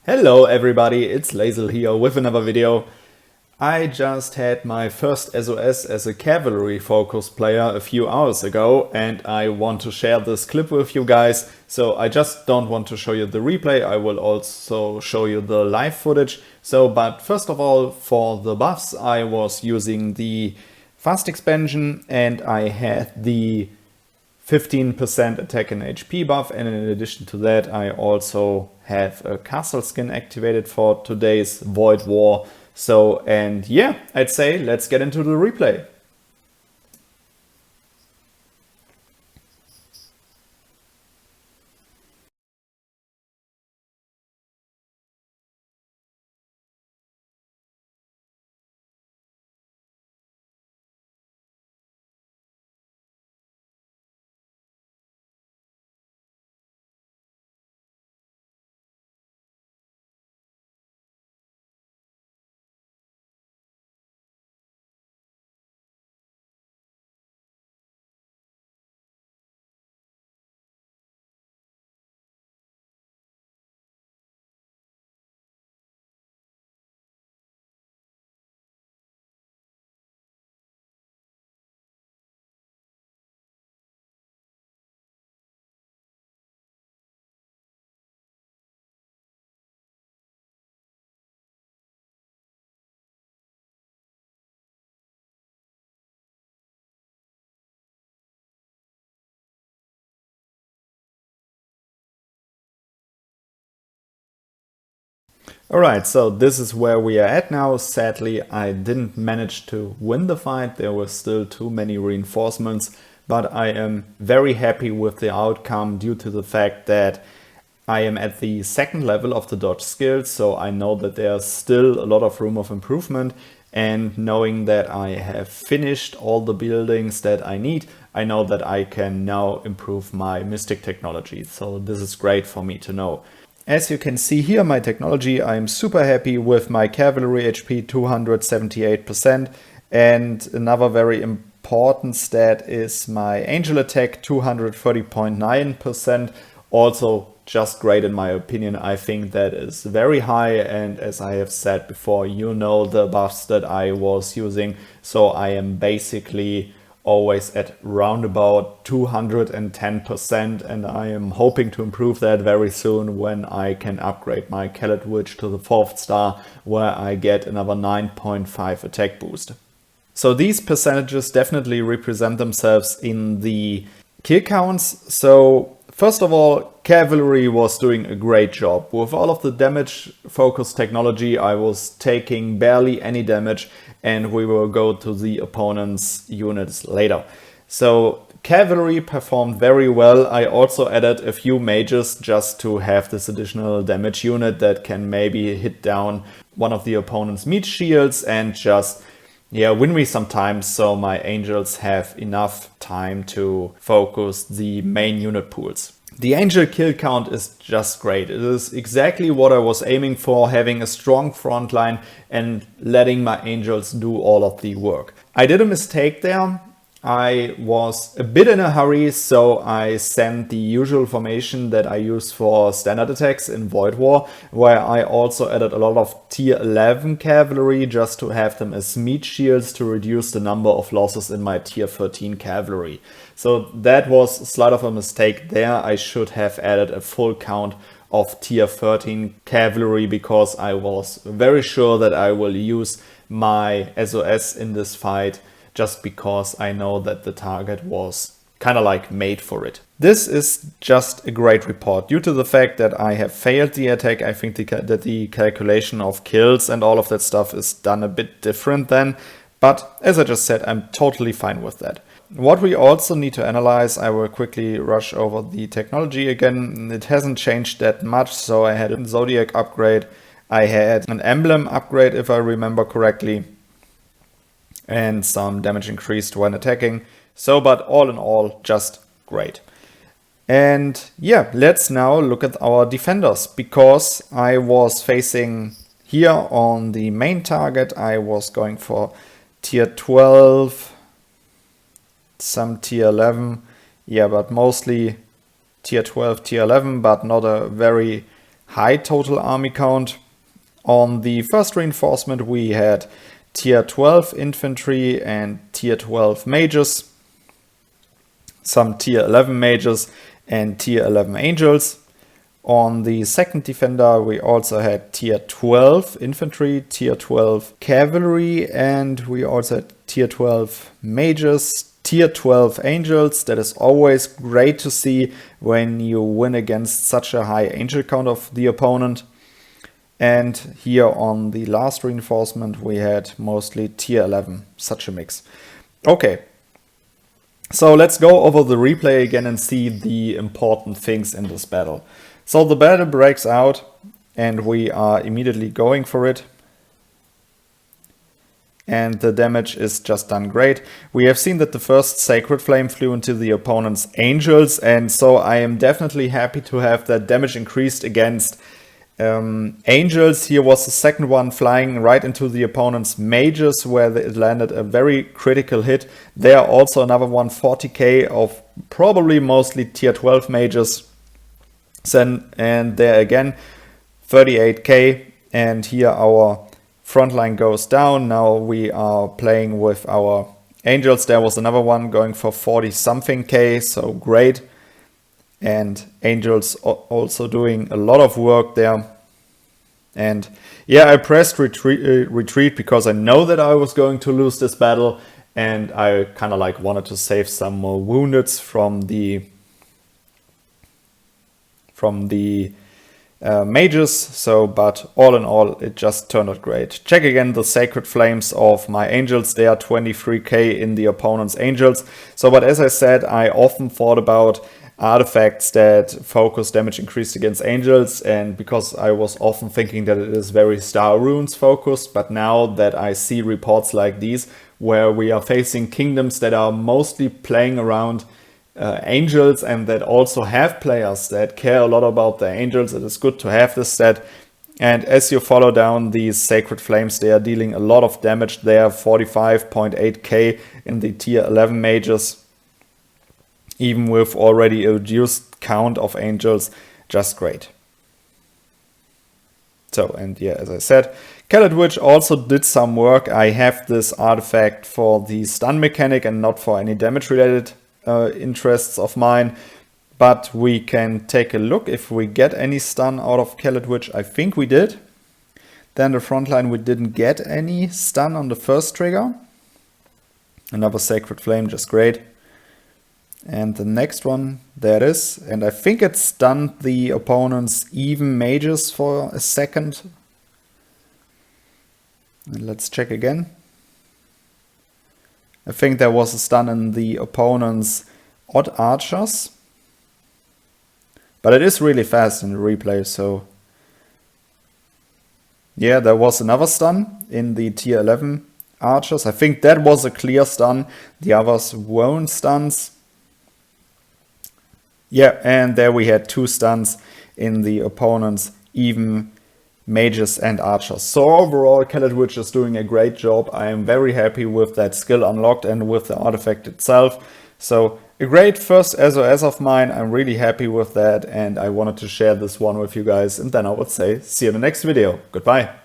Hello everybody, it's Lazel here with another video. I just had my first SOS as a cavalry focused player a few hours ago and I want to share this clip with you guys. So I just don't want to show you the replay, I will also show you the live footage. But first of all, for the buffs I was using the fast expansion and I had the 15% attack and HP buff, and in addition to that I also have a castle skin activated for today's Void War. And yeah, I'd say let's get into the replay. Alright, so this is where we are at now. Sadly, I didn't manage to win the fight. There were still too many reinforcements, but I am very happy with the outcome due to the fact that I am at the second level of the dodge skills, so I know that there's still a lot of room of improvement. And knowing that I have finished all the buildings that I need, I know that I can now improve my mystic technology. So this is great for me to know. As you can see here, my technology, I'm super happy with my cavalry HP 278%. And another very important stat is my angel attack 230.9%. Also just great in my opinion. I think that is very high, and as I have said before, you know the buffs that I was using, so I am basically always at round about 210%, and I am hoping to improve that very soon when I can upgrade my Calet Witch to the 4th star, where I get another 9.5 attack boost. So these percentages definitely represent themselves in the kill counts. So first of all, cavalry was doing a great job. With all of the damage focused technology, I was taking barely any damage, and we will go to the opponent's units later. So cavalry performed very well. I also added a few mages just to have this additional damage unit that can maybe hit down one of the opponent's meat shields and just win me sometimes, so my angels have enough time to focus the main unit pools. The angel kill count is just great. It is exactly what I was aiming for, having a strong front line and letting my angels do all of the work. I did a mistake there. I was a bit in a hurry, so I sent the usual formation that I use for standard attacks in Void War, where I also added a lot of tier 11 cavalry just to have them as meat shields to reduce the number of losses in my tier 13 cavalry. So that was slight of a mistake there. I should have added a full count of tier 13 cavalry because I was very sure that I will use my SOS in this fight, just because I know that the target was kind of like made for it. This is just a great report. Due to the fact that I have failed the attack, I think that the calculation of kills and all of that stuff is done a bit different then. But as I just said, I'm totally fine with that. What we also need to analyze, I will quickly rush over the technology again. It hasn't changed that much, so I had a Zodiac upgrade. I had an emblem upgrade, if I remember correctly, and some damage increased when attacking. But all in all, just great. And yeah, let's now look at our defenders, because I was facing here on the main target, I was going for tier 12, some tier 11, but mostly tier 12, tier 11, but not a very high total army count. On the first reinforcement we had tier 12 infantry and tier 12 mages, some tier 11 mages and tier 11 angels. On the second defender we also had tier 12 infantry, tier 12 cavalry, and we also had tier 12 mages, tier 12 angels. That is always great to see when you win against such a high angel count of the opponent. And here on the last reinforcement we had mostly tier 11, such a mix. Okay, so let's go over the replay again and see the important things in this battle. So the battle breaks out and we are immediately going for it. And the damage is just done great. We have seen that the first Sacred Flame flew into the opponent's angels, and so I am definitely happy to have that damage increased against angels. Here was the second one flying right into the opponent's mages, where it landed a very critical hit. There also another one, 40k of probably mostly tier 12 mages. And there again 38k, and here our front line goes down. Now we are playing with our angels. There was another one going for 40 something k, so great. And angels also doing a lot of work there. And yeah, I pressed retreat because I know that I was going to lose this battle, and I kind of like wanted to save some more woundeds from the mages. So, but all in all, it just turned out great. Check again the Sacred Flames of my angels. They are 23k in the opponent's angels. So, but as I said, I often thought about artifacts that focus damage increased against angels, and because I was often thinking that it is very Star Runes focused, but now that I see reports like these where we are facing kingdoms that are mostly playing around angels and that also have players that care a lot about the angels, it is good to have this stat. And as you follow down these Sacred Flames, they are dealing a lot of damage. They are 45.8k in the tier 11 mages, even with already a reduced count of angels. Just great. So, and yeah, as I said, Cavalry also did some work. I have this artifact for the stun mechanic and not for any damage related interests of mine, but we can take a look if we get any stun out of Cavalry. I think we did. Then the front line, we didn't get any stun on the first trigger. Another Sacred Flame, just great. And the next one, there it is. And I think it stunned the opponent's even mages for a second. And let's check again. I think there was a stun in the opponent's odd archers. But it is really fast in the replay, so... yeah, there was another stun in the tier 11 archers. I think that was a clear stun. The others weren't stuns. Yeah, and there we had 2 stuns in the opponent's even mages and archers. So overall, Cavalry is doing a great job. I am very happy with that skill unlocked and with the artifact itself. So a great first SoS of mine. I'm really happy with that, and I wanted to share this one with you guys. And then I would say see you in the next video. Goodbye.